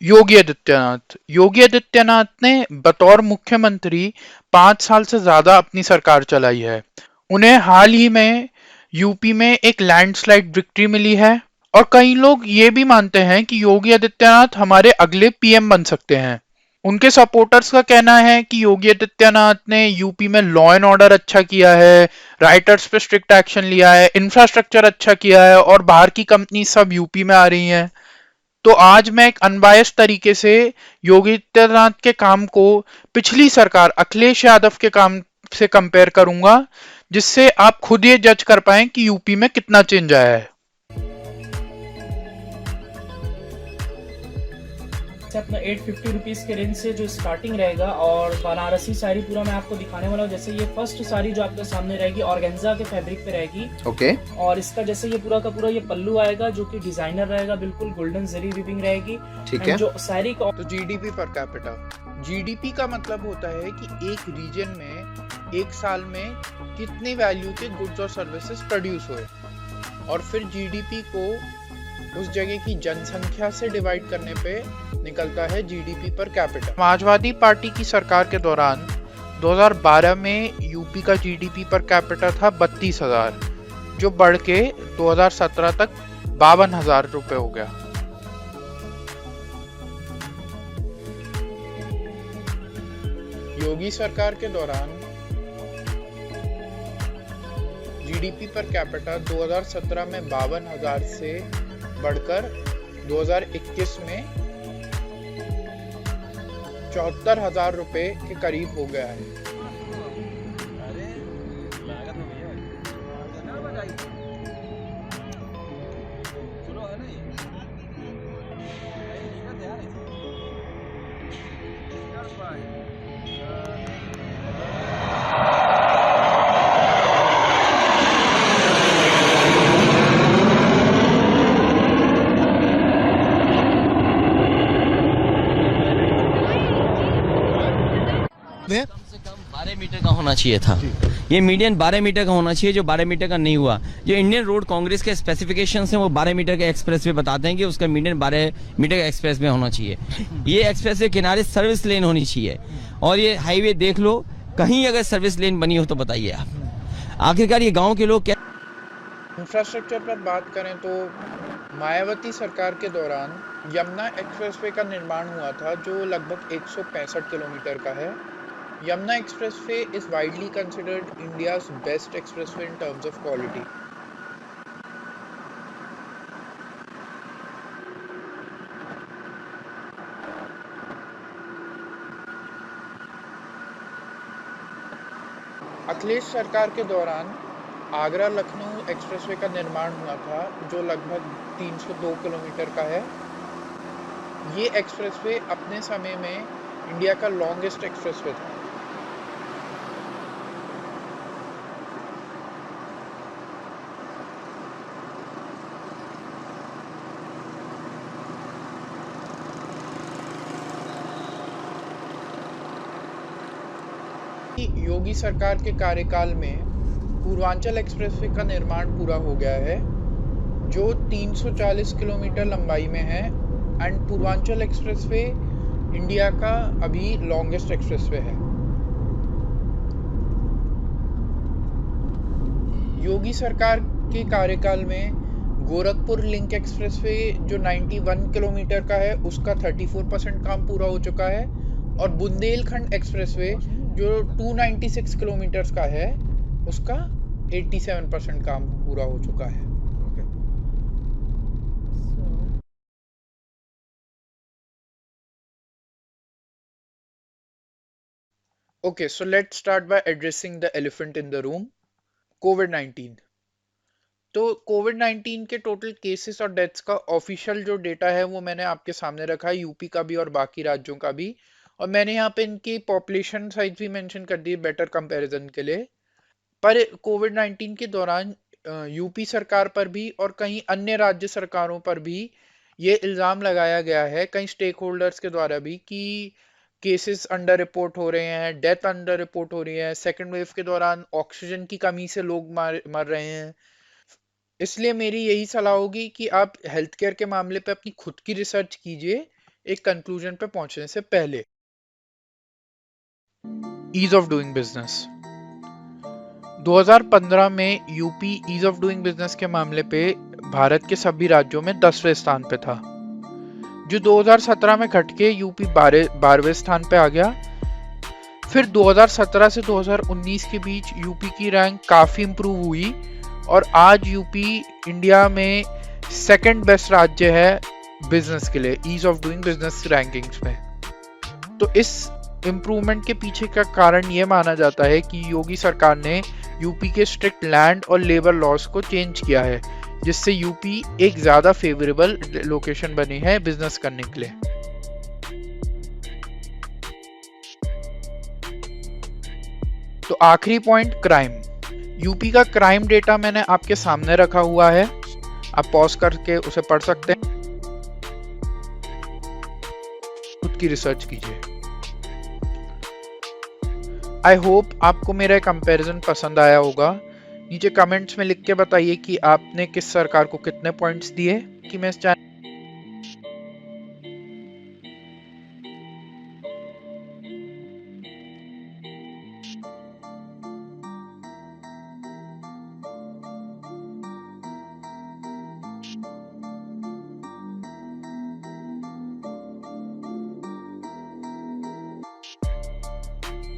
योगी आदित्यनाथ ने बतौर मुख्यमंत्री 5 साल से ज्यादा अपनी सरकार चलाई है। उन्हें हाल ही में यूपी में एक लैंडस्लाइड विक्ट्री मिली है और कई लोग ये भी मानते हैं कि योगी आदित्यनाथ हमारे अगले पीएम बन सकते हैं। उनके सपोर्टर्स का कहना है कि योगी आदित्यनाथ ने यूपी में लॉ एंड ऑर्डर अच्छा किया है, राइटर्स पे स्ट्रिक्ट एक्शन लिया है, इंफ्रास्ट्रक्चर अच्छा किया है और बाहर की कंपनी सब यूपी में आ रही हैं। तो आज मैं एक अनबायस्ड तरीके से योगी आदित्यनाथ के काम को पिछली सरकार अखिलेश यादव के काम से कंपेयर करूंगा, जिससे आप खुद ये जज कर पाएं कि यूपी में कितना चेंज आया है। से अपना 850 रुपीज़ के रेंज से जो स्टार्टिंग रहेगा, और बनारसी साड़ी पूरा मैं आपको दिखाने वाला हूँ। जैसे ये फर्स्ट साड़ी जो आपके सामने रहेगी ऑर्गेन्जा के फैब्रिक पे रहेगी। ओके। और इसका जैसे ये पूरा का पूरा ये पल्लू आएगा जो कि डिजाइनर रहेगा, बिल्कुल गोल्डन जरी वीविंग रहेगी। ठीक है। जो साड़ी का तो जीडीपी पर कैपिटा, जीडीपी का मतलब होता है कि एक रीजन में एक साल में कितनी वैल्यू के गुड्स और सर्विसेज प्रोड्यूस हुए और फिर जीडीपी को उस जगह की जनसंख्या से डिवाइड करने पे निकलता है GDP per capita. Samajwadi party की सरकार के दौरान 2012 में यूपी का जीडीपी पर कैपिटा था 32,000, जो बढ़ के 2017 तक 52,000 रुपए हो गया। योगी सरकार के दौरान जीडीपी पर कैपिटा 2017 में 52,000 से बढ़कर 2021 में 74,000 रुपए के करीब हो गया है। कम से कम 12 मीटर का होना चाहिए था। ये मीडियन 12 मीटर का होना चाहिए, जो 12 मीटर का नहीं हुआ। जो इंडियन रोड कांग्रेस के स्पेसिफिकेशन है वो 12 मीटर के एक्सप्रेस वे बताते हैं कि उसका मीडियन 12 मीटर का एक्सप्रेस वे होना चाहिए। ये एक्सप्रेस वे किनारे सर्विस लेन होनी चाहिए। और ये हाईवे देख लो, कहीं अगर सर्विस लेन बनी हो तो बताइए आप। आखिरकार ये गाँव के लोग क्या। इंफ्रास्ट्रक्चर पर बात करें तो मायावती सरकार के दौरान यमुना एक्सप्रेसवे का निर्माण हुआ था, जो लगभग 165 किलोमीटर का है। Yamuna expressway is widely considered India's best expressway in terms of quality. Akhilesh सरकार के दौरान आगरा लखनऊ एक्सप्रेसवे का निर्माण हुआ था, जो लगभग 302 किलोमीटर का है। ये एक्सप्रेसवे अपने समय में इंडिया का लॉन्गेस्ट एक्सप्रेसवे था। योगी सरकार के कार्यकाल में पूर्वांचल एक्सप्रेसवे का निर्माण पूरा हो गया है, जो 340 किलोमीटर लंबाई में है। एंड पूर्वांचल एक्सप्रेसवे इंडिया का अभी लॉन्गेस्ट एक्सप्रेसवे है। योगी सरकार के कार्यकाल में गोरखपुर लिंक एक्सप्रेसवे जो 91 किलोमीटर का है, उसका 34% काम पूरा हो चुका है। और बुंदेलखंड एक्सप्रेसवे जो 296 किलोमीटर का है, उसका 87% काम पूरा हो चुका है। Okay, so let's start by addressing the elephant in the room, कोविड-19। तो कोविड-19 के टोटल केसेस और डेथ्स का ऑफिशियल जो डेटा है वो मैंने आपके सामने रखा है, यूपी का भी और बाकी राज्यों का भी। और मैंने यहाँ पे इनकी पॉपुलेशन साइज भी मेंशन कर दी है बेटर कंपैरिजन के लिए। पर कोविड-19 के दौरान यूपी सरकार पर भी और कई अन्य राज्य सरकारों पर भी ये इल्ज़ाम लगाया गया है, कई स्टेक होल्डर्स के द्वारा भी, कि केसेस अंडर रिपोर्ट हो रहे हैं, डेथ अंडर रिपोर्ट हो रही है, सेकेंड वेव के दौरान ऑक्सीजन की कमी से लोग मर रहे हैं। इसलिए मेरी यही सलाह होगी कि आप हेल्थ केयर के मामले पे अपनी खुद की रिसर्च कीजिए एक कंक्लूजन पे पहुंचने से पहले। Ease of doing business. 2015 में UP ease of doing business के मामले पे भारत के सभी राज्यों में 10वें स्थान पे था, जो 2017 में घट के यूपी 12वें स्थान पे आ गया। फिर 2017 से 2019 के बीच यूपी की रैंक काफी इंप्रूव हुई और आज यूपी इंडिया में सेकंड बेस्ट राज्य है बिजनेस के लिए ease of doing business rankings में। तो इस इम्प्रूवमेंट के पीछे का कारण ये माना जाता है कि योगी सरकार ने यूपी के स्ट्रिक्ट लैंड और लेबर लॉज को चेंज किया है, जिससे यूपी एक ज्यादा फेवरेबल लोकेशन बनी है बिजनेस करने के लिए। तो आखिरी पॉइंट, क्राइम। यूपी का क्राइम डेटा मैंने आपके सामने रखा हुआ है, आप पॉज करके उसे पढ़ सकते हैं, खुद की रिसर्च कीजिए। आई होप आपको मेरा कंपैरिजन पसंद आया होगा। नीचे कमेंट्स में लिख के बताइए कि आपने किस सरकार को कितने पॉइंट्स दिए। कि मैं इस चैनल